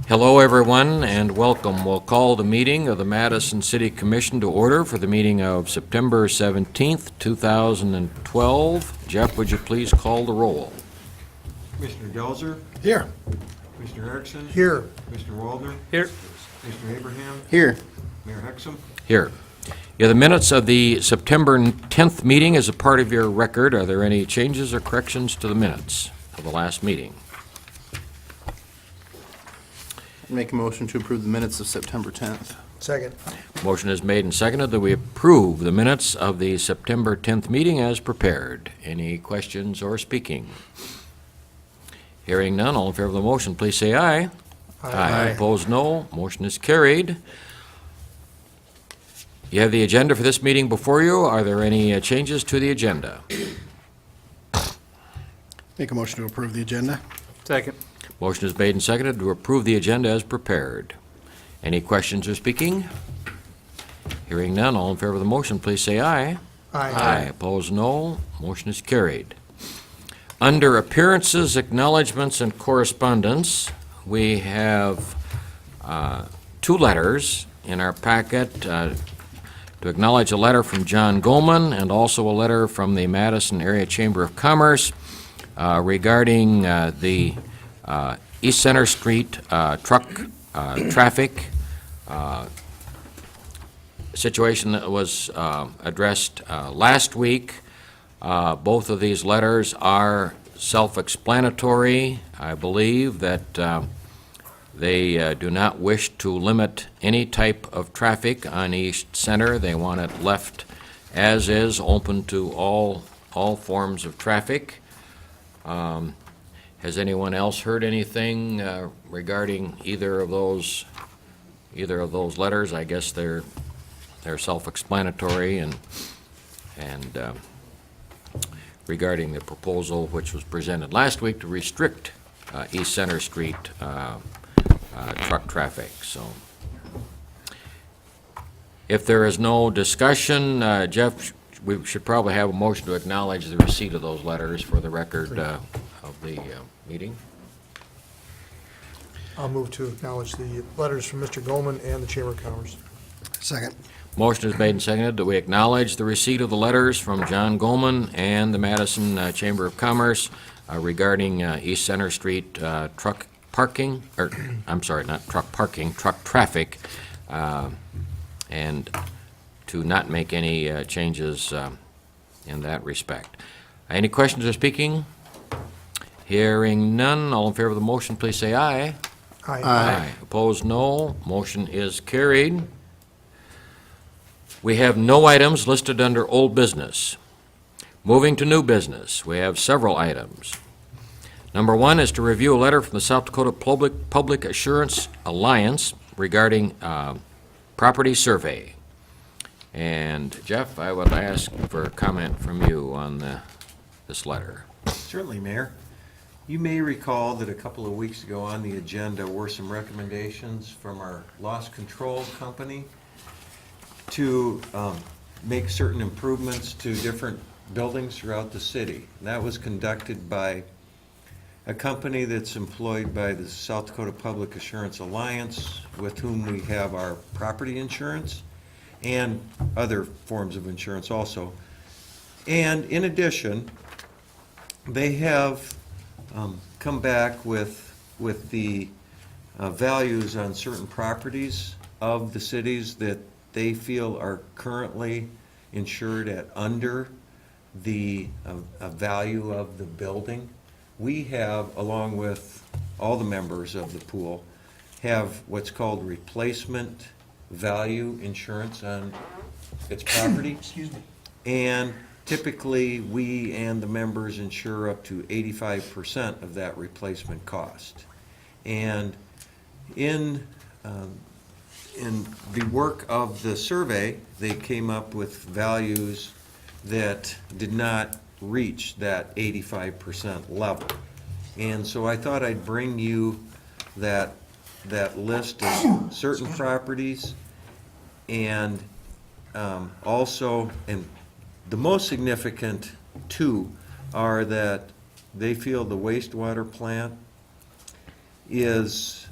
Hello, everyone, and welcome. We'll call the meeting of the Madison City Commission to order for the meeting of September 17th, 2012. Jeff, would you please call the roll? Commissioner Gelzer, Here. Commissioner Erickson. Here. Commissioner Waldner. Here. Commissioner Abraham. Here. Mayor Hexum. Here. Yeah, the minutes of the September 10th meeting is a part of your record. Are there any changes or corrections to the minutes of the last meeting? Make a motion to approve the minutes of September 10th. Second. Motion is made and seconded that we approve the minutes of the September 10th meeting as prepared. Any questions or speaking? Hearing none, all in favor of the motion, please say aye. Opposed, no. Motion is carried. You have the agenda for this meeting before you. Are there any changes to the agenda? Make a motion to approve the agenda. Second. Motion is made and seconded to approve the agenda as prepared. Any questions or speaking? Hearing none, all in favor of the motion, please say aye. Opposed, no. Motion is carried. Under appearances, acknowledgments, and correspondence, we have two letters in our packet to acknowledge a letter from John Goldman and also a letter from the Madison Area Chamber of Commerce regarding the East Center Street truck traffic situation that was addressed last week. Both of these letters are self-explanatory. I believe that they do not wish to limit any type of traffic on East Center. They want it left as is, open to all forms of traffic. Has anyone else heard anything regarding either of those letters? I guess they're self-explanatory and regarding the proposal which was presented last week to restrict East Center Street truck traffic. So, if there is no discussion, Jeff, we should probably have a motion to acknowledge the receipt of those letters for the record of the meeting. I'll move to acknowledge the letters from Mr. Goldman and the Chamber of Commerce. Second. Motion is made and seconded that we acknowledge the receipt of the letters from John Goldman and the Madison Chamber of Commerce regarding East Center Street truck parking, or I'm sorry, not truck parking, truck traffic, and to not make any changes in that respect. Any questions or speaking? Hearing none, all in favor of the motion, please say aye. Aye. Opposed, no. Motion is carried. We have no items listed under old business. Moving to new business, we have several items. Number one is to review a letter from the South Dakota Public Assurance Alliance regarding property survey. And Jeff, I would ask for a comment from you on this letter. Certainly, Mayor. You may recall that a couple of weeks ago on the agenda were some recommendations from our loss control company to make certain improvements to different buildings throughout the city. And that was conducted by a company that's employed by the South Dakota Public Assurance Alliance, with whom we have our property insurance and other forms of insurance also. And in addition, they have come back with the values on certain properties of the cities that they feel are currently insured at under the value of the building. We have, along with all the members of the pool, have what's called replacement value insurance on its property. Excuse me. And typically, we and the members insure up to 85% of that replacement cost. And in the work of the survey, they came up with values that did not reach that 85% level. And so I thought I'd bring you that list of certain properties, and also, and the most significant two are that they feel the wastewater plant is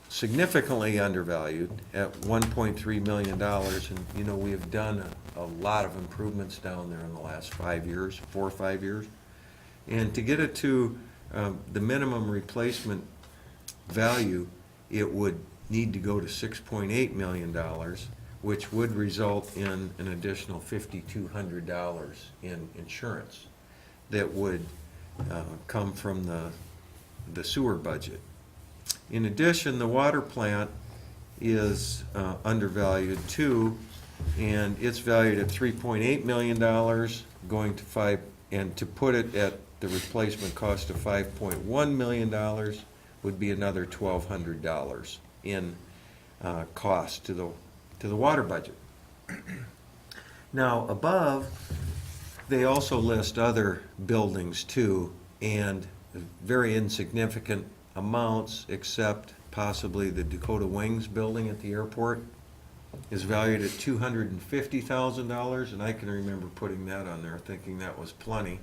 significantly undervalued at $1.3 million. And, you know, we have done a lot of improvements down there in the last 5 years, 4 or 5 years. And to get it to the minimum replacement value, it would need to go to $6.8 million, which would result in an additional $5,200 in insurance that would come from the sewer budget. In addition, the water plant is undervalued too, and it's valued at $3.8 million, going to five, and to put it at the replacement cost of $5.1 million would be another $1,200 in cost to the water budget. Now, above, they also list other buildings too, and very insignificant amounts, except possibly the Dakota Wings building at the airport is valued at $250,000, and I can remember putting that on there, thinking that was plenty.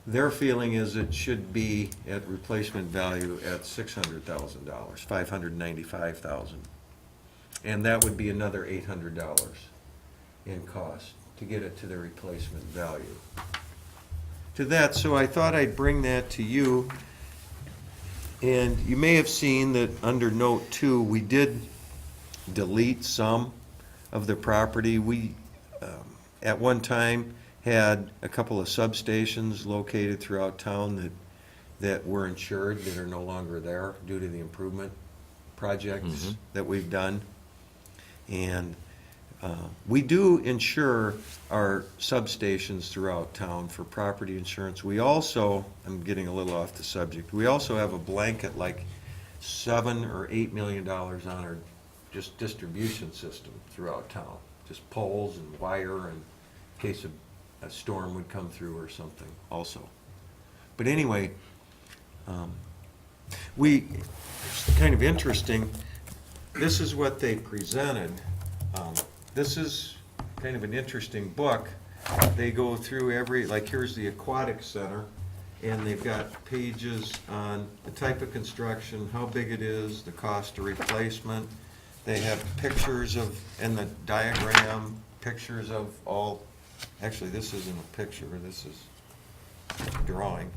Their feeling is it should be at replacement value at $600,000, $595,000. And that would be another $800 in cost to get it to the replacement value. To that, so I thought I'd bring that to you. And you may have seen that under note 2, we did delete some of the property. We, at one time, had a couple of substations located throughout town that were insured, that are no longer there due to the improvement projects that we've done. And we do insure our substations throughout town for property insurance. We also, I'm getting a little off the subject, we also have a blanket like $7 or $8 million on our just distribution system throughout town. Just poles and wire in case a storm would come through or something also. But anyway, it's kind of interesting. This is what they presented. This is kind of an interesting book. They go through like here's the Aquatic Center, and they've got pages on the type of construction, how big it is, the cost of replacement. They have pictures of, and the diagram, pictures of all, actually this isn't a picture, this is a drawing.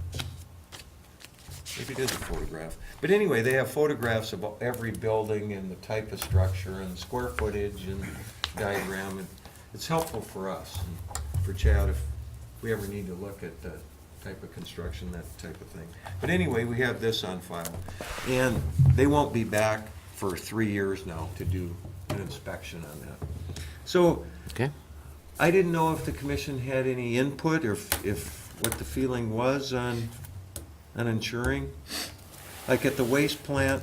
Maybe it is a photograph. But anyway, they have photographs of every building and the type of structure and square footage and diagram. And it's helpful for us and for Chad if we ever need to look at the type of construction, that type of thing. But anyway, we have this on file. And they won't be back for 3 years now to do an inspection on that. So Okay. I didn't know if the commission had any input or if what the feeling was on insuring. Like at the waste plant,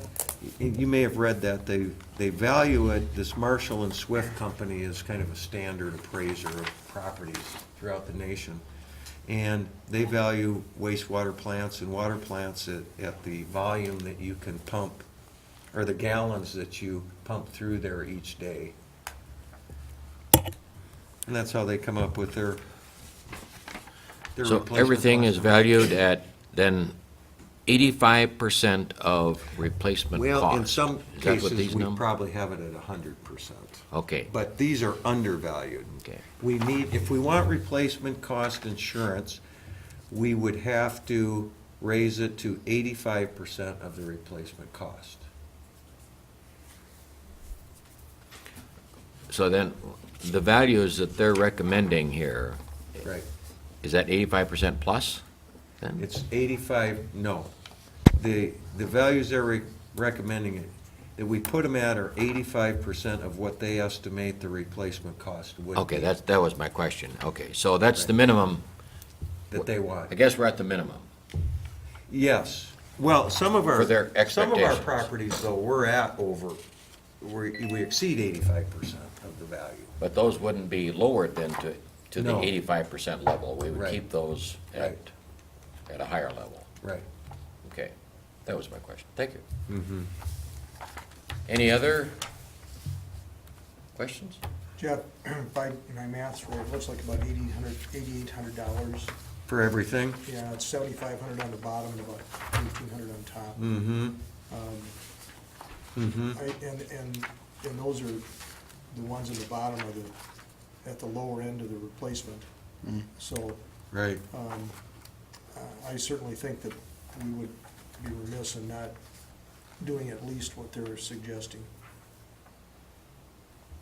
you may have read that, they value it, this Marshall and Swift company is kind of a standard appraiser of properties throughout the nation. And they value wastewater plants and water plants at the volume that you can pump, or the gallons that you pump through there each day. And that's how they come up with their So replacement everything cost. is valued at then 85% of replacement cost? Well, in some Is that what cases, these we numbers? probably have it at 100%. Okay, But these are undervalued. okay. We need, if we want replacement cost insurance, we would have to raise it to 85% of the replacement cost. So then, the values that they're recommending here, Right. is that 85% plus then? It's 85, no. The values they're recommending it, that we put them at are 85% of what they estimate the replacement cost would be. Okay, that was my question. Okay, so that's the minimum. That they want. I guess we're at the minimum. Yes. Well, some of our. For their Some of our expectations. properties, though, we're at over, we exceed 85% of the value. But those wouldn't be lowered then to the No. 85% level. We would Right. keep those Right. at a higher level. Right. Okay, that was my question. Thank you. Any other questions? Jeff, if my math's right, it looks like about $8,800. For everything? Yeah, it's $7,500 on the bottom and about $1,800 on top. Mm-hmm. And those are, the ones in the bottom are at the lower end of the replacement. So, Right. I certainly think that we would be remiss in not doing at least what they're suggesting.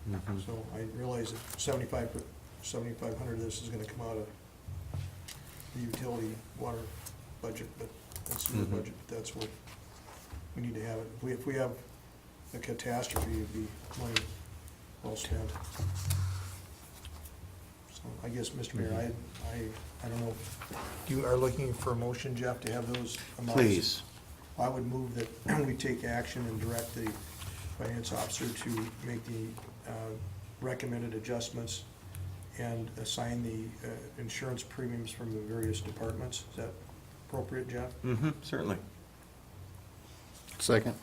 Mhm. So I realize that 7,500 of this is gonna come out of the utility water budget, but that's sewer Mhm. budget, but that's what we need to have it. If we have a catastrophe, it'd be money well spent. So I guess, Mr. Mayor, I don't know, if you are looking for a motion, Jeff, to have those amounts? Please. I would move that we take action and direct the finance officer to make the recommended adjustments and assign the insurance premiums from the various departments. Is that appropriate, Jeff? Mm-hmm, certainly. Second.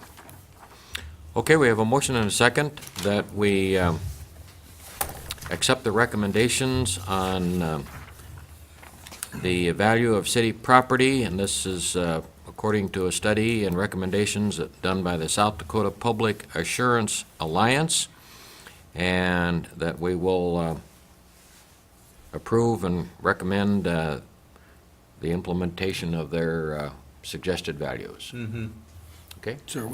Okay, we have a motion and a second that we accept the recommendations on the value of city property, and this is according to a study and recommendations done by the South Dakota Public Assurance Alliance, and that we will approve and recommend the implementation of their suggested values. Mm-hmm. Okay? So are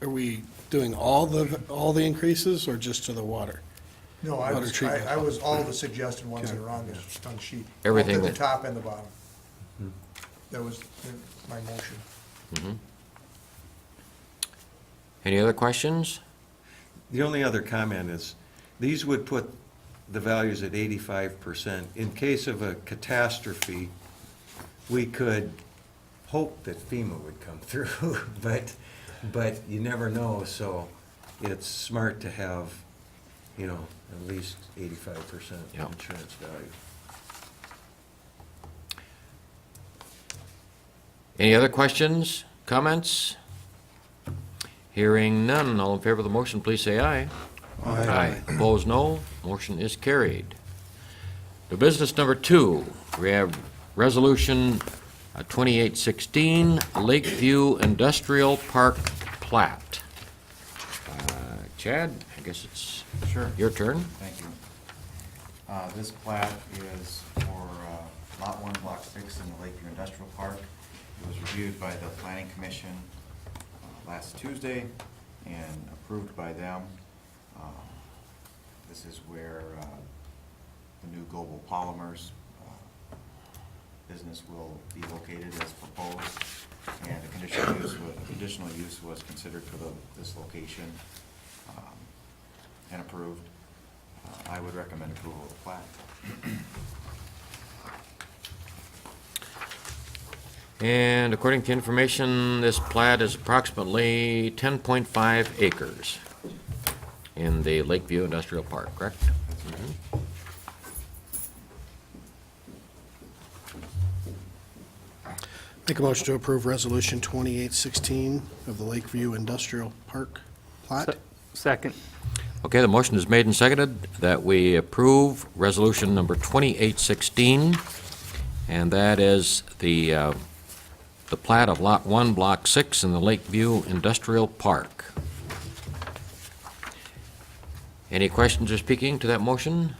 we doing all the increases or just to the water? No, Water treatment. I was all the suggested ones that are on the sheet. Everything Both at that- the top and the bottom. That was my motion. Mhm. Any other questions? The only other comment is, these would put the values at 85%. In case of a catastrophe, we could hope that FEMA would come through, but you never know, so it's smart to have, at least 85% Yeah. insurance value. Any other questions, comments? Hearing none, all in favor of the motion, please say aye. Aye. Opposed, no. Motion is carried. The business number 2, we have Resolution 2816, Lakeview Industrial Park plat. Chad, I guess it's Sure. your turn. Thank you. This plat is for Lot 1, Block 6 in the Lakeview Industrial Park. It was reviewed by the Planning Commission last Tuesday and approved by them. This is where the new Global Polymers business will be located as proposed, and a conditional use was considered for this location and approved. I would recommend approval of the plat. And according to information, this plat is approximately 10.5 acres in the Lakeview Industrial Park, correct? Make a motion to approve Resolution 2816 of the Lakeview Industrial Park plat. Second. Okay, the motion is made and seconded that we approve resolution number 2816, and that is the plat of Lot 1, Block 6 in the Lakeview Industrial Park. Any questions or speaking to that motion?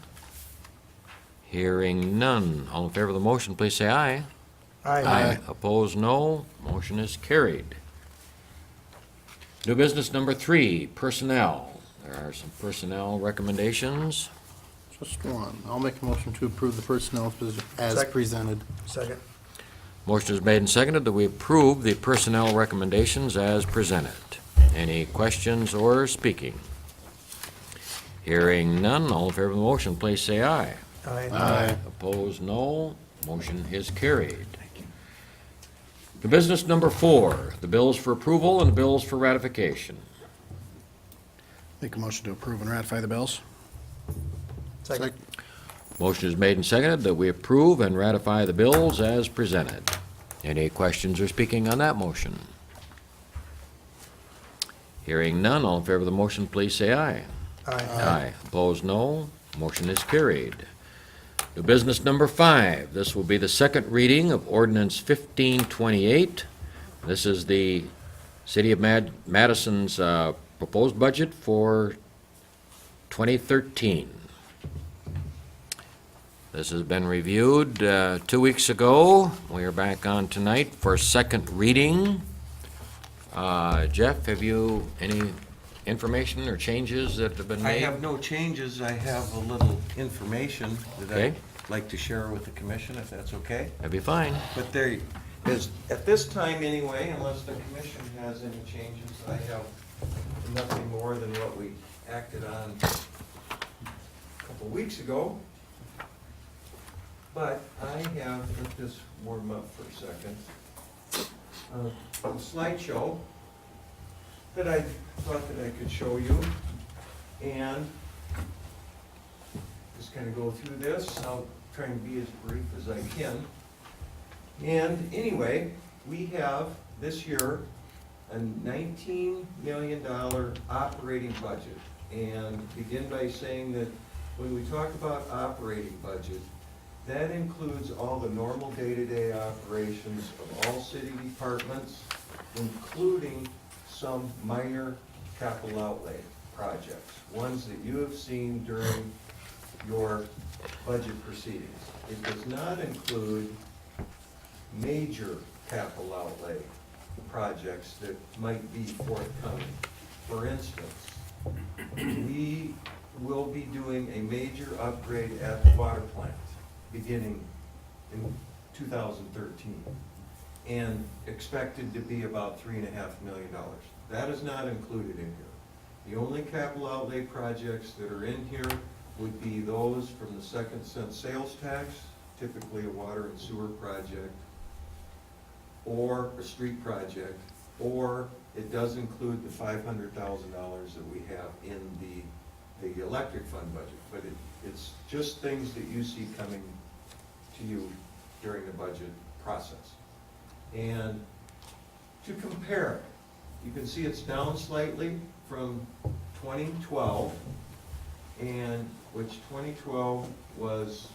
Hearing none. All in favor of the motion, please say aye. Opposed, no. Motion is carried. New business number 3, personnel. There are some personnel recommendations. Just one. I'll make a motion to approve the personnel as Second. presented. Second. Motion is made and seconded that we approve the personnel recommendations as presented. Any questions or speaking? Hearing none, all in favor of the motion, please say aye. Aye. Opposed, no. Motion is carried. The business number 4, the bills for approval and the bills for ratification. Make a motion to approve and ratify the bills. Second. Motion is made and seconded that we approve and ratify the bills as presented. Any questions or speaking on that motion? Hearing none, all in favor of the motion, please say aye. Aye. Opposed, no. Motion is carried. New business number 5. This will be the second reading of ordinance 1528. This is the City of Madison's proposed budget for 2013. This has been reviewed 2 weeks ago. We are back on tonight for second reading. Jeff, have you any information or changes that have been I made? have no changes. I have a little information that Okay. I'd like to share with the commission, if that's okay. That'd be fine. But there is, at this time anyway, unless the commission has any changes, I have nothing more than what we acted on a couple weeks ago. But I have, let this warm up for a second, a slideshow that I thought that I could show you. And just kind of go through this. I'll try and be as brief as I can. And anyway, we have this year a $19 million operating budget. And begin by saying that when we talk about operating budget, that includes all the normal day-to-day operations of all city departments, including some minor capital outlay projects, ones that you have seen during your budget proceedings. It does not include major capital outlay projects that might be forthcoming. For instance, we will be doing a major upgrade at the water plant beginning in 2013 and expected to be about $3.5 million. That is not included in here. The only capital outlay projects that are in here would be those from the second cent sales tax, typically a water and sewer project, or a street project, or it does include the $500,000 that we have in the electric fund budget. But it's just things that you see coming to you during the budget process. And to compare, you can see it's down slightly from 2012, and which 2012 was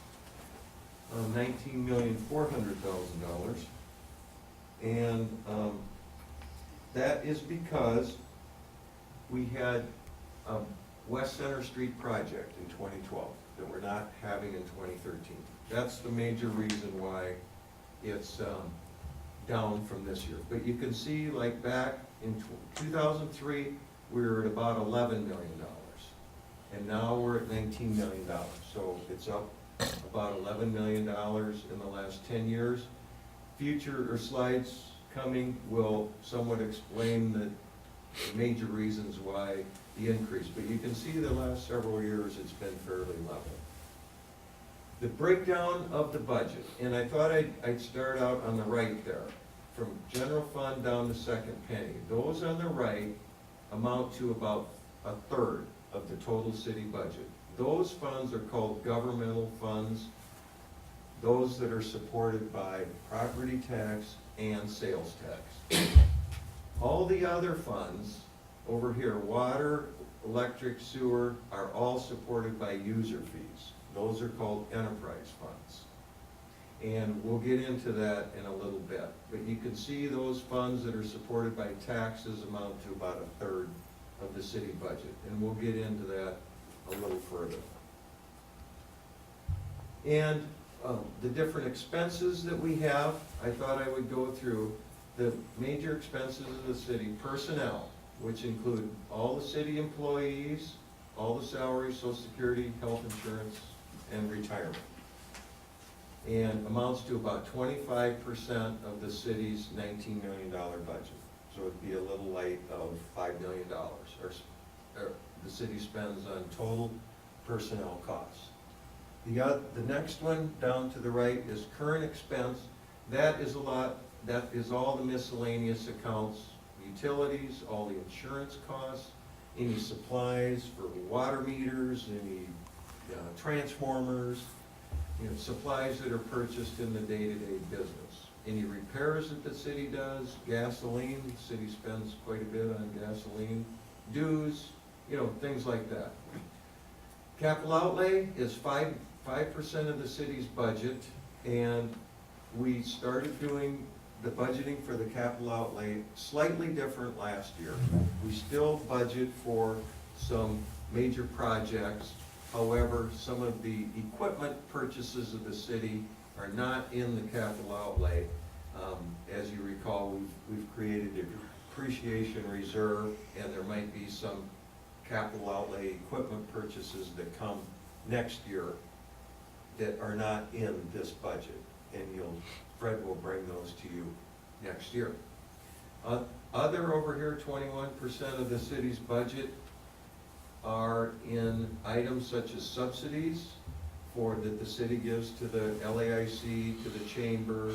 $19,400,000. And that is because we had a West Center Street project in 2012 that we're not having in 2013. That's the major reason why it's down from this year. But you can see, like back in 2003, we were at about $11 million. And now we're at $19 million. So it's up about $11 million in the last 10 years. Future or slides coming will somewhat explain the major reasons why the increase. But you can see the last several years it's been fairly level. The breakdown of the budget, and I thought I'd start out on the right there, from general fund down to second penny. Those on the right amount to about a third of the total city budget. Those funds are called governmental funds, those that are supported by property tax and sales tax. All the other funds over here, water, electric, sewer, are all supported by user fees. Those are called enterprise funds. And we'll get into that in a little bit. But you can see those funds that are supported by taxes amount to about a third of the city budget. And we'll get into that a little further. And the different expenses that we have, I thought I would go through the major expenses of the city. Personnel, which include all the city employees, all the salaries, Social Security, health insurance, and retirement. And amounts to about 25% of the city's $19 million budget. So it'd be a little light of $5 million, or the city spends on total personnel costs. The next one down to the right is current expense. That is all the miscellaneous accounts, utilities, all the insurance costs, any supplies for water meters, any transformers, supplies that are purchased in the day-to-day business. Any repairs that the city does, gasoline, the city spends quite a bit on gasoline, dues, things like that. Capital outlay is 5% of the city's budget, and we started doing the budgeting for the capital outlay slightly different last year. We still budget for some major projects. However, some of the equipment purchases of the city are not in the capital outlay. As you recall, we've created a depreciation reserve, and there might be some capital outlay equipment purchases that come next year that are not in this budget, and Fred will bring those to you next year. Other over here, 21% of the city's budget are in items such as subsidies that the city gives to the LAIC, to the chamber,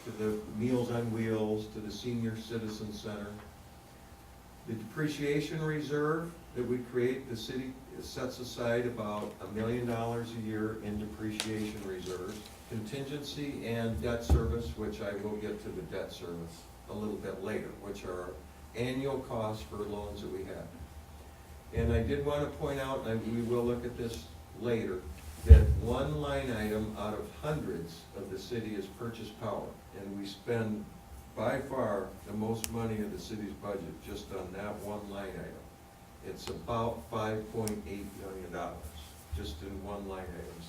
to the Meals on Wheels, to the Senior Citizen Center. The depreciation reserve that we create, the city sets aside about $1 million a year in depreciation reserves. Contingency and debt service, which I will get to the debt service a little bit later, which are annual costs for loans that we have. And I did want to point out, and we will look at this later, that one line item out of hundreds of the city is purchase power. And we spend by far the most money of the city's budget just on that one line item. It's about $5.8 million, just in one line item.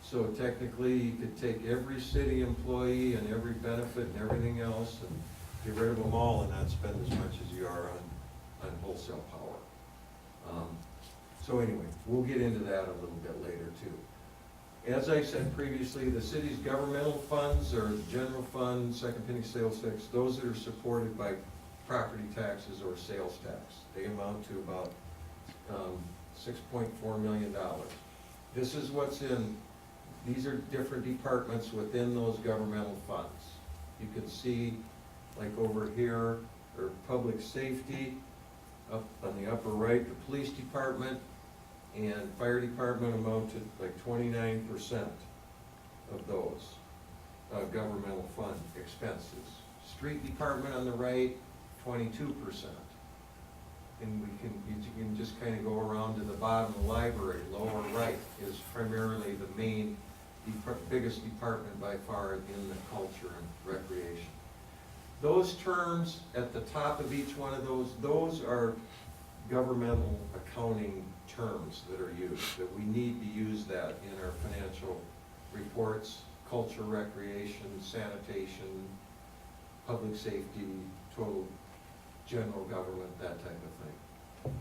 So technically, you could take every city employee and every benefit and everything else and get rid of them all and not spend as much as you are on wholesale power. So anyway, we'll get into that a little bit later too. As I said previously, the city's governmental funds are general fund, second penny sales tax, those that are supported by property taxes or sales tax. They amount to about $6.4 million. This is what's in, these are different departments within those governmental funds. You can see, like over here, or public safety, up on the upper right, the police department and fire department amount to like 29% of those governmental fund expenses. Street department on the right, 22%. And you can just kind of go around to the bottom of the library, lower right is primarily the main, biggest department by far in the culture and recreation. Those terms at the top of each one of those are governmental accounting terms that are used, that we need to use that in our financial reports, culture, recreation, sanitation, public safety, total general government, that type of thing.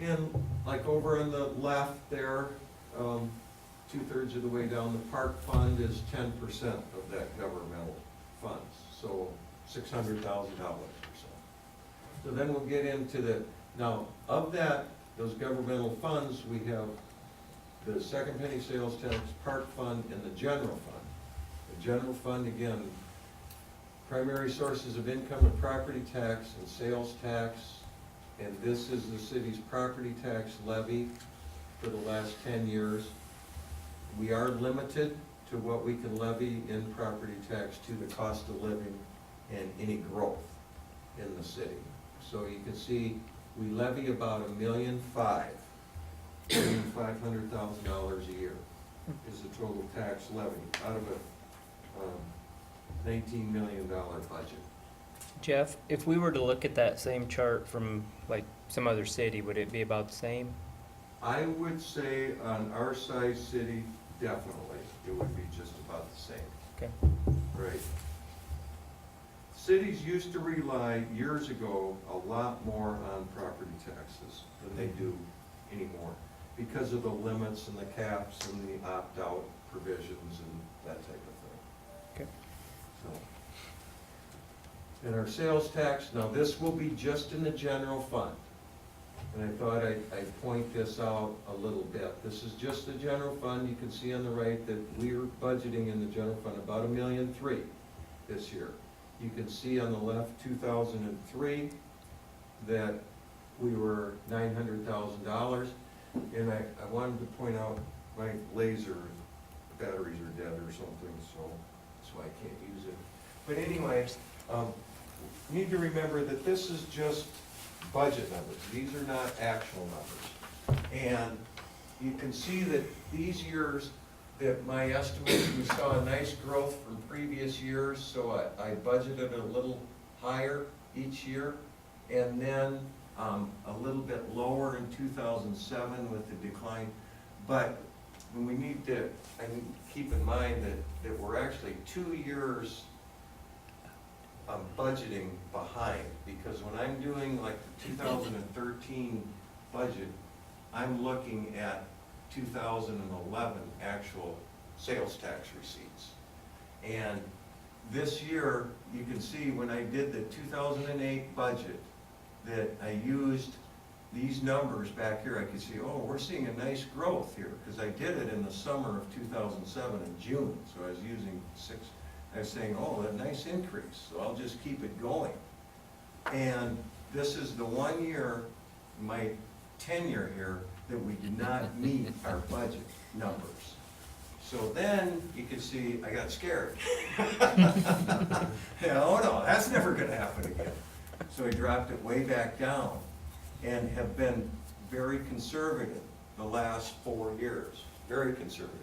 And like over on the left there, 2/3 of the way down, the park fund is 10% of that governmental funds, so $600,000 or so. So then we'll get into now of those governmental funds, we have the second penny sales tax, park fund, and the general fund. The general fund, again, primary sources of income are property tax and sales tax, and this is the city's property tax levy for the last 10 years. We are limited to what we can levy in property tax to the cost of living and any growth in the city. So you can see we levy about $1,500,000 a year is the total tax levy out of a $19 million budget. Jeff, if we were to look at that same chart from like some other city, would it be about the same? I would say on our size city, definitely, it would be just about the same. Okay. Right. Cities used to rely, years ago, a lot more on property taxes than they do anymore because of the limits and the caps and the opt-out provisions and that type of thing. Okay. So, and our sales tax, now this will be just in the general fund. And I thought I'd point this out a little bit. This is just the general fund. You can see on the right that we're budgeting in the general fund about $1.3 million this year. You can see on the left, 2003, that we were $900,000. And I wanted to point out my laser batteries are dead or something, so that's why I can't use it. But anyway, you need to remember that this is just budget numbers. These are not actual numbers. And you can see that these years, that my estimates, we saw a nice growth from previous years, so I budgeted a little higher each year. And then a little bit lower in 2007 with the decline. But we need to, keep in mind that we're actually 2 years budgeting behind, because when I'm doing like the 2013 budget, I'm looking at 2011 actual sales tax receipts. And this year, you can see when I did the 2008 budget, that I used these numbers back here. I could see, oh, we're seeing a nice growth here, because I did it in the summer of 2007 in June, so I was using I was saying, oh, a nice increase, so I'll just keep it going. And this is the 1 year, my tenure here, that we did not meet our budget numbers. So then, you can see, I got scared. Yeah, oh no, that's never gonna happen again. So I dropped it way back down, and have been very conservative the last 4 years, very conservative.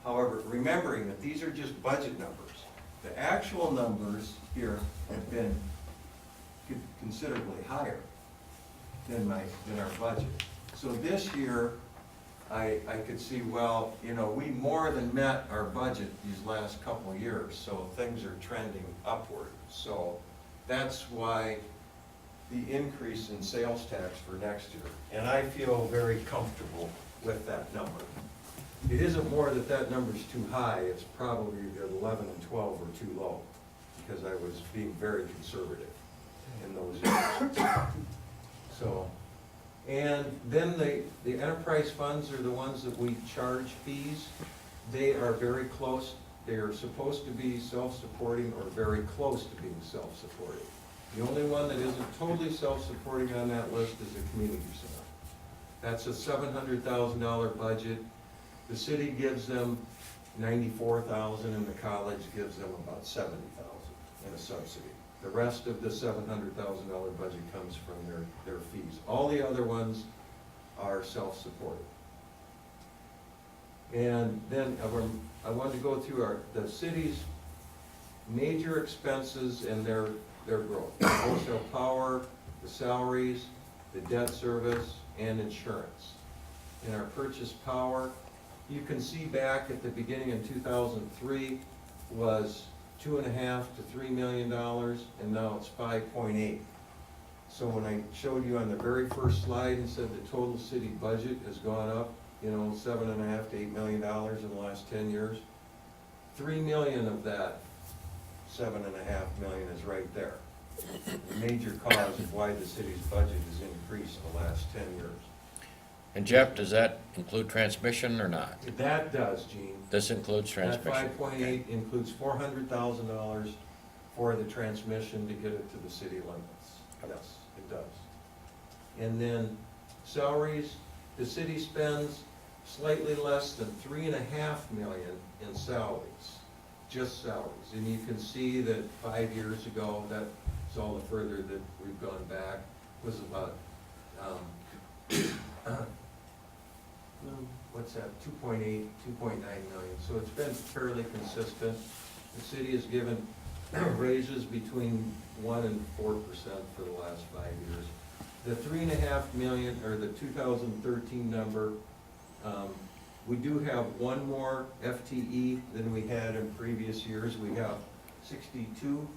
However, remembering that these are just budget numbers. The actual numbers here have been considerably higher than our budget. So this year, I could see, well, you know, we more than met our budget these last couple of years, so things are trending upward. So that's why the increase in sales tax for next year. And I feel very comfortable with that number. It isn't more that number's too high, it's probably the 11 and 12 were too low, because I was being very conservative in those years. So, and then the enterprise funds are the ones that we charge fees. They are very close, they are supposed to be self-supporting or very close to being self-supporting. The only one that isn't totally self-supporting on that list is the community center. That's a $700,000 budget. The city gives them $94,000 and the college gives them about $70,000 in a subsidy. The rest of the $700,000 budget comes from their fees. All the other ones are self-supported. And then I wanted to go through the city's major expenses and their growth. The wholesale power, the salaries, the debt service, and insurance. In our purchase power, you can see back at the beginning in 2003 was $2.5 to $3 million, and now it's 5.8. So when I showed you on the very first slide and said the total city budget has gone up, you know, $7.5 to $8 million in the last 10 years, 3 million of that 7.5 million is right there. The major cause of why the city's budget has increased the last 10 years. And Jeff, does that include transmission or not? That does, Gene. This includes That transmission? 5.8 includes $400,000 for the transmission to get it to the city limits. Yes, it does. And then salaries, the city spends slightly less than $3.5 million in salaries, just salaries. And you can see that 5 years ago, that's all the further that we've gone back, was about, what's that, 2.8, 2.9 million. So it's been fairly consistent. The city has given raises between 1% and 4% for the last 5 years. The 3.5 million, or the 2013 number, we do have one more FTE than we had in previous years. We have 62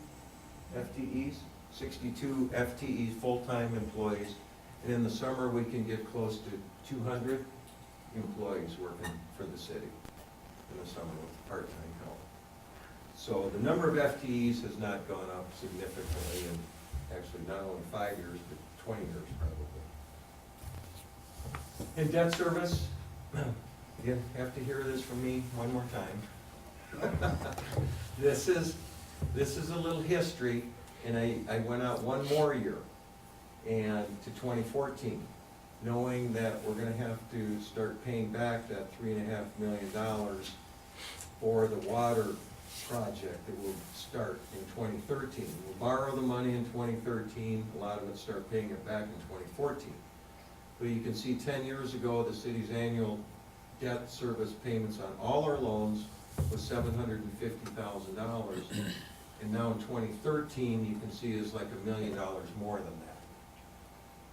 FTEs, 62 FTEs, full-time employees. And in the summer, we can get close to 200 employees working for the city in the summer with part-time help. So the number of FTEs has not gone up significantly in actually not only 5 years, but 20 years probably. In debt service, you have to hear this from me one more time. This is a little history, and I went out one more year, and to 2014, knowing that we're gonna have to start paying back that $3.5 million for the water project that will start in 2013. We'll borrow the money in 2013, a lot of it start paying it back in 2014. But you can see 10 years ago, the city's annual debt service payments on all our loans was $750,000. And now in 2013, you can see is like $1 million more than that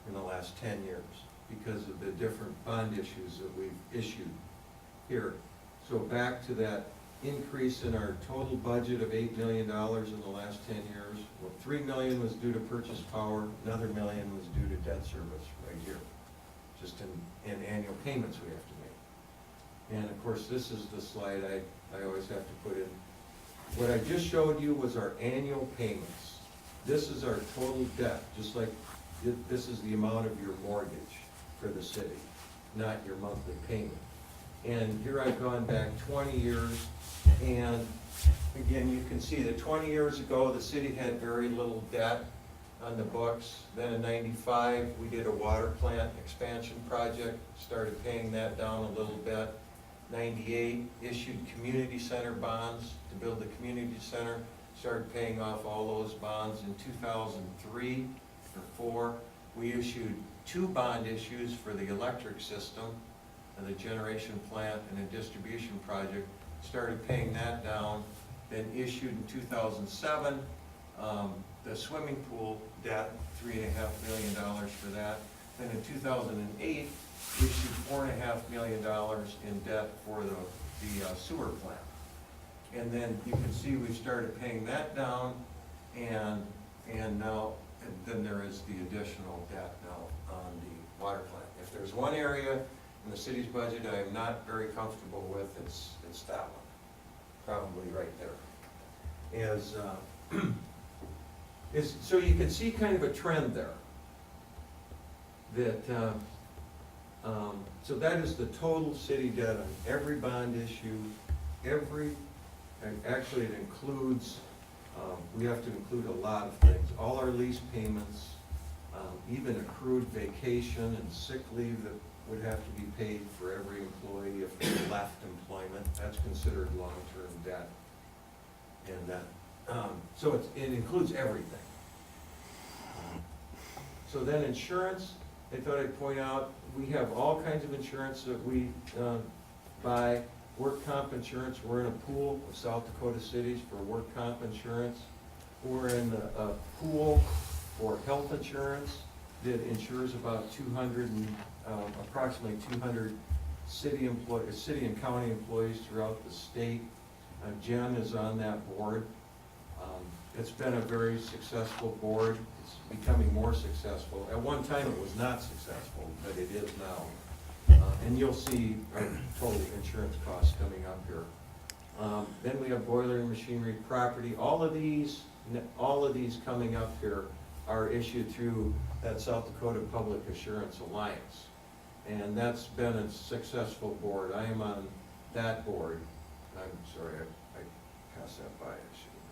in the last 10 years because of the different bond issues that we've issued here. So back to that increase in our total budget of $8 million in the last 10 years. Well, $3 million was due to purchase power, another $1 million was due to debt service right here, just in annual payments we have to make. And of course, this is the slide I always have to put in. What I just showed you was our annual payments. This is our total debt, just like this is the amount of your mortgage for the city, not your monthly payment. And here I've gone back 20 years, and again, you can see that 20 years ago, the city had very little debt on the books. Then in '95, we did a water plant expansion project, started paying that down a little bit. '98, issued community center bonds to build the community center, started paying off all those bonds. In 2003 or 4, we issued 2 bond issues for the electric system and the generation plant and a distribution project, started paying that down. Then issued in 2007, the swimming pool debt, $3.5 million for that. Then in 2008, issued $4.5 million in debt for the sewer plant. And then you can see we've started paying that down, and now, and then there is the additional debt now on the water plant. If there's one area in the city's budget I am not very comfortable with, it's that one, probably right there. So you can see kind of a trend there. That, so that is the total city debt on every bond issue, and actually it includes, we have to include a lot of things, all our lease payments, even accrued vacation and sick leave that would have to be paid for every employee if they left employment. That's considered long-term debt. And that, so it includes everything. So then insurance, I thought I'd point out, we have all kinds of insurance that we buy. Work comp insurance, we're in a pool of South Dakota cities for work comp insurance. We're in a pool for health insurance that insures about approximately 200 city and county employees throughout the state. Jen is on that board. It's been a very successful board. It's becoming more successful. At one time, it was not successful, but it is now. And you'll see our total insurance costs coming up here. Then we have boiler and machinery, property. All of these coming up here are issued through that South Dakota Public Assurance Alliance. And that's been a successful board. I am on that board. I'm sorry, I passed that by. I should have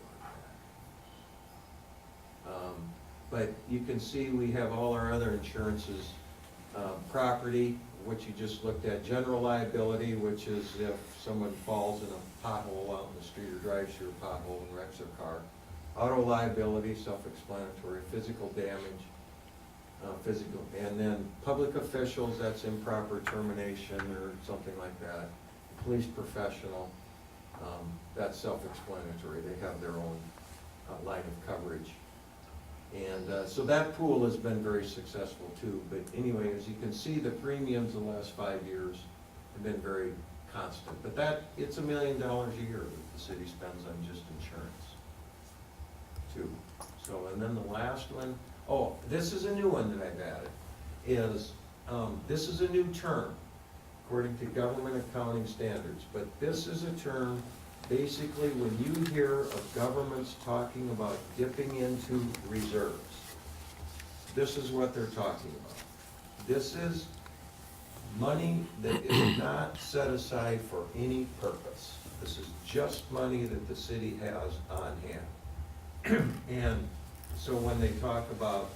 gone back. But you can see we have all our other insurances. Property, which you just looked at. General liability, which is if someone falls in a pothole out in the street or drives through a pothole and wrecks their car. Auto liability, self-explanatory. Physical damage, and then public officials, that's improper termination or something like that. Police professional, that's self-explanatory. They have their own line of coverage. And so that pool has been very successful too. But anyway, as you can see, the premiums the last 5 years have been very constant. But it's $1 million a year that the city spends on just insurance too. So, and then the last one, oh, this is a new one that I've added, this is a new term according to government accounting standards. But this is a term, basically, when you hear of governments talking about dipping into reserves, this is what they're talking about. This is money that is not set aside for any purpose. This is just money that the city has on hand. And so when they talk about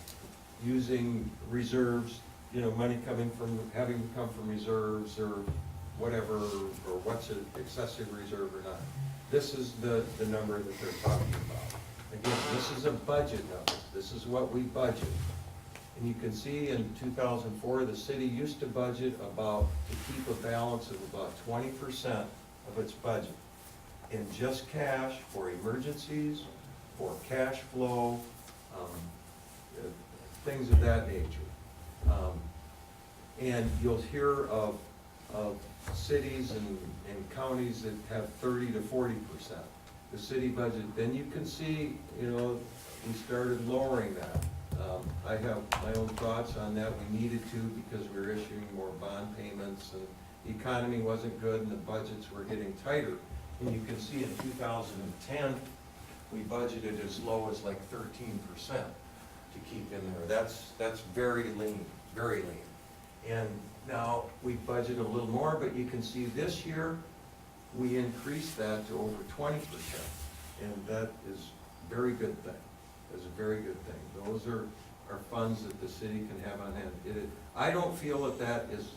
using reserves, money having to come from reserves or whatever, or what's an excessive reserve or not, this is the number that they're talking about. Again, this is a budget number. This is what we budget. And you can see in 2004, the city used to budget about, to keep a balance of about 20% of its budget in just cash for emergencies, for cash flow, things of that nature. And you'll hear of cities and counties that have 30 to 40%. The city budget, then you can see, you know, we started lowering that. I have my own thoughts on that. We needed to because we were issuing more bond payments and the economy wasn't good and the budgets were getting tighter. And you can see in 2010, we budgeted as low as like 13% to keep in there. That's very lean, very lean. And now we budget a little more, but you can see this year, we increased that to over 20%. And that is a very good thing. That's a very good thing. Those are funds that the city can have on hand. I don't feel that that is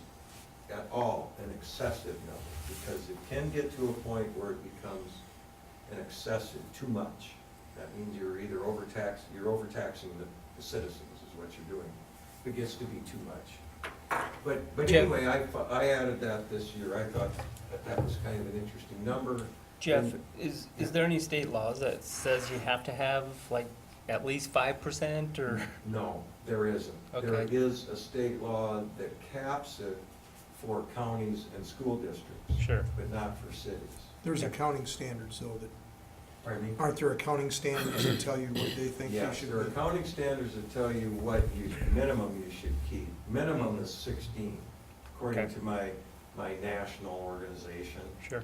at all an excessive number, because it can get to a point where it becomes an excessive, too much. That means you're either overtaxing the citizens is what you're doing. If it gets to be too much. But Jeff- anyway, I added that this year. I thought that was kind of an interesting number. Jeff, And- is there any state laws that says you have to have like at least 5% or? No, there isn't. There Okay. is a state law that caps it for counties and school districts, Sure. but not for cities. There's accounting standards, though, that, Pardon me? aren't there accounting standards that tell you what they think you Yes, should there are be? accounting standards that tell you what minimum you should keep. Minimum is 16, according Okay. to my national organization. Sure.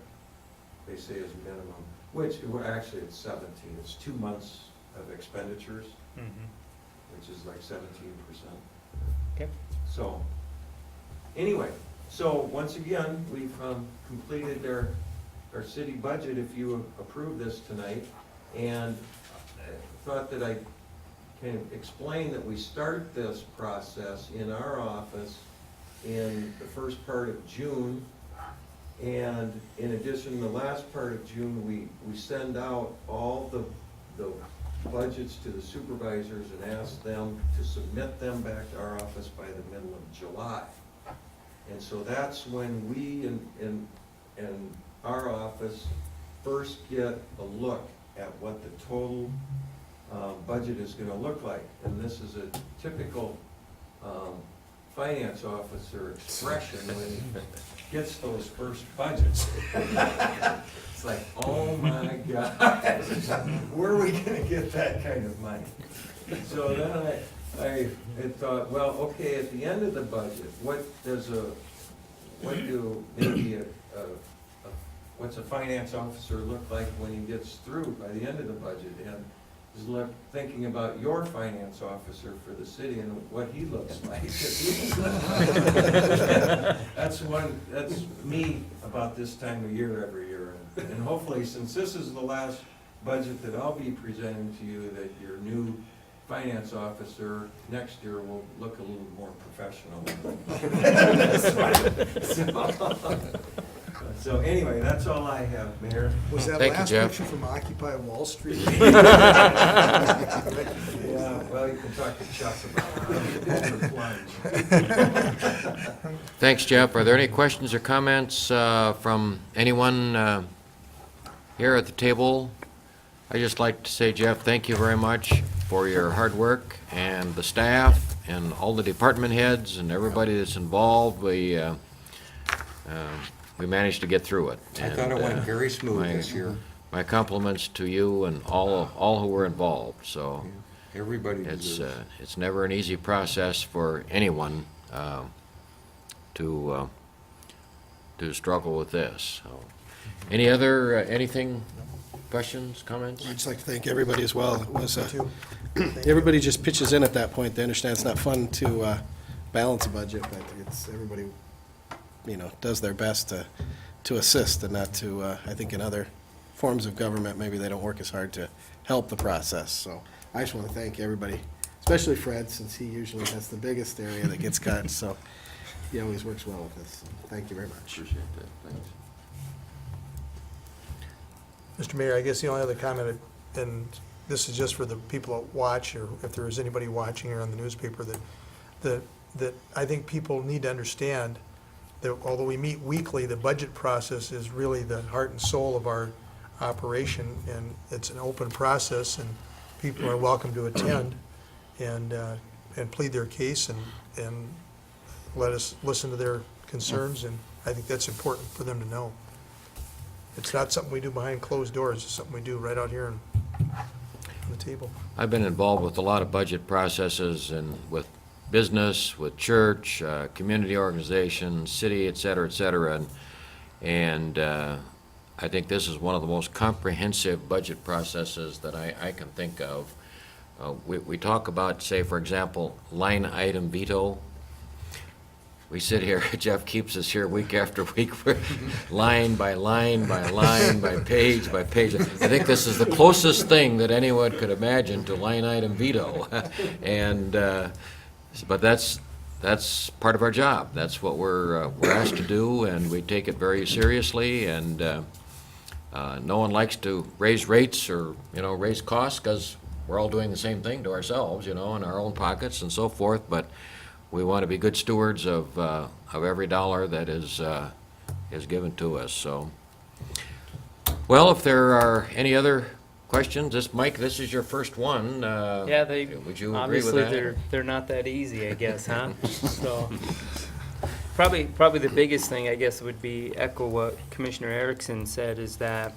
They say is minimum, which, well, actually it's 17. It's 2 months of expenditures, Mm-hmm. which is like 17%. Okay. So, anyway, so once again, we've completed our city budget if you approve this tonight. And I thought that I can explain that we start this process in our office in the first part of June. And in addition, the last part of June, we send out all the budgets to the supervisors and ask them to submit them back to our office by the middle of July. And so that's when we in our office first get a look at what the total budget is gonna look like. And this is a typical finance officer expression when he gets those first budgets. It's like, oh my God, where are we gonna get that kind of money? So then I thought, well, okay, at the end of the budget, what's a finance officer look like when he gets through by the end of the budget? And is thinking about your finance officer for the city and what he looks like. That's me about this time of year every year. And hopefully, since this is the last budget that I'll be presenting to you, that your new finance officer next year will look a little more professional. So anyway, that's all I have, Mayor. Was that Thank you, last Jeff. picture from Occupy Wall Street? Yeah, well, you can talk to Chuck about it. Thanks, Jeff. Are there any questions or comments from anyone here at the table? I'd just like to say, Jeff, thank you very much for your hard work, and the staff, and all the department heads, and everybody that's involved. We managed to get through it. I thought it And, went very smooth my- this year. My compliments to you and all who were involved, so. Everybody It's, deserves. it's never an easy process for anyone to struggle with this. So, any other, anything, questions, comments? I'd just like to thank everybody as well. It was, Too. everybody just pitches in at that point. They understand it's not fun to balance a budget, but it's, everybody, does their best to assist and not to, I think in other forms of government, maybe they don't work as hard to help the process. So I just want to thank everybody, especially Fred, since he usually has the biggest area that gets cut, so he always works well with us. So thank you very much. Appreciate that, thanks. Mr. Mayor, I guess the only other comment, and this is just for the people that watch, or if there is anybody watching or on the newspaper, that that I think people need to understand that although we meet weekly, the budget process is really the heart and soul of our operation, and it's an open process, and people are welcome to attend and plead their case and let us listen to their concerns, and I think that's important for them to know. It's not something we do behind closed doors, it's something we do right out here on the table. I've been involved with a lot of budget processes and with business, with church, community organizations, city, et cetera, and I think this is one of the most comprehensive budget processes that I can think of. We talk about, say, for example, line item veto. We sit here, Jeff keeps us here week after week, we're line by line by line, by page by page. I think this is the closest thing that anyone could imagine to line item veto. And, but that's part of our job. That's what we're asked to do, and we take it very seriously. And no one likes to raise rates or, raise costs, because we're all doing the same thing to ourselves, in our own pockets and so forth. But we want to be good stewards of every dollar that is given to us. So, well, if there are any other questions, Mike, this is your first one. Yeah, Would you agree with obviously that? they're not that easy, I guess, huh? So, probably the biggest thing, I guess, would be echo what Commissioner Erickson said, is that,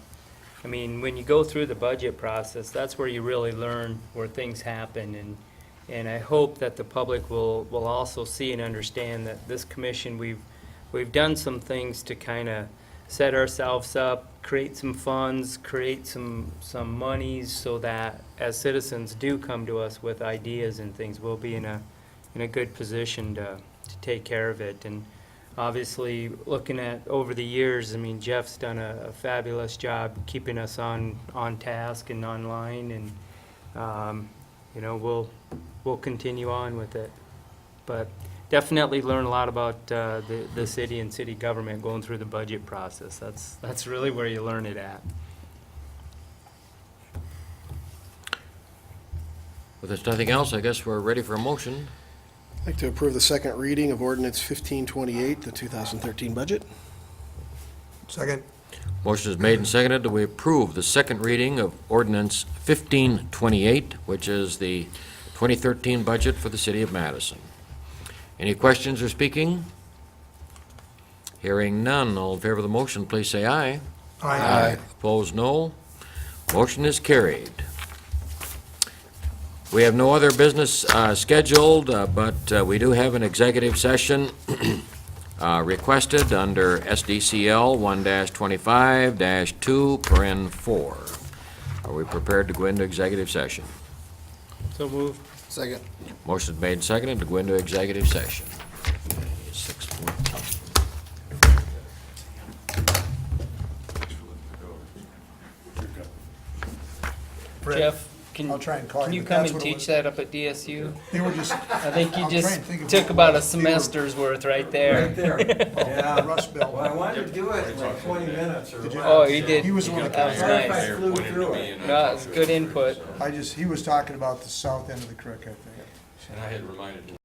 I mean, when you go through the budget process, that's where you really learn where things happen, and I hope that the public will also see and understand that this commission, we've done some things to kind of set ourselves up, create some funds, create some monies, so that as citizens do come to us with ideas and things, we'll be in a good position to take care of it. And obviously, looking at over the years, I mean, Jeff's done a fabulous job keeping us on task and online, and we'll continue on with it. But definitely learn a lot about the city and city government going through the budget process. That's really where you learn it at. If there's nothing else, I guess we're ready for a motion. I'd like to approve the second reading of ordinance 1528, the 2013 budget. Second. Motion is made and seconded that we approve the second reading of ordinance 1528, which is the 2013 budget for the city of Madison. Any questions or speaking? Hearing none, all in favor of the motion, please say aye. Aye. Opposed, no. Motion is carried. We have no other business scheduled, but we do have an executive session requested under SDCL 1-25-2(4). Are we prepared to go into executive session? So moved. Second. Motion is made and seconded to go into executive session. 6:14. Fred, Jeff, can I'll try and call can you, you but come that's and what it teach was. that up at DSU? They were just, I think you I'll just try and think of took what about it a was. They were- semester's worth right there. Right there. Yeah. Rust Belt. Well, I wanted to do it in like 20 minutes or Did you- less. Oh, you did. He was the one that That was Sorry if I nice. flew through it. No, it's good input. he was talking about the south end of the creek, I think. And I had reminded him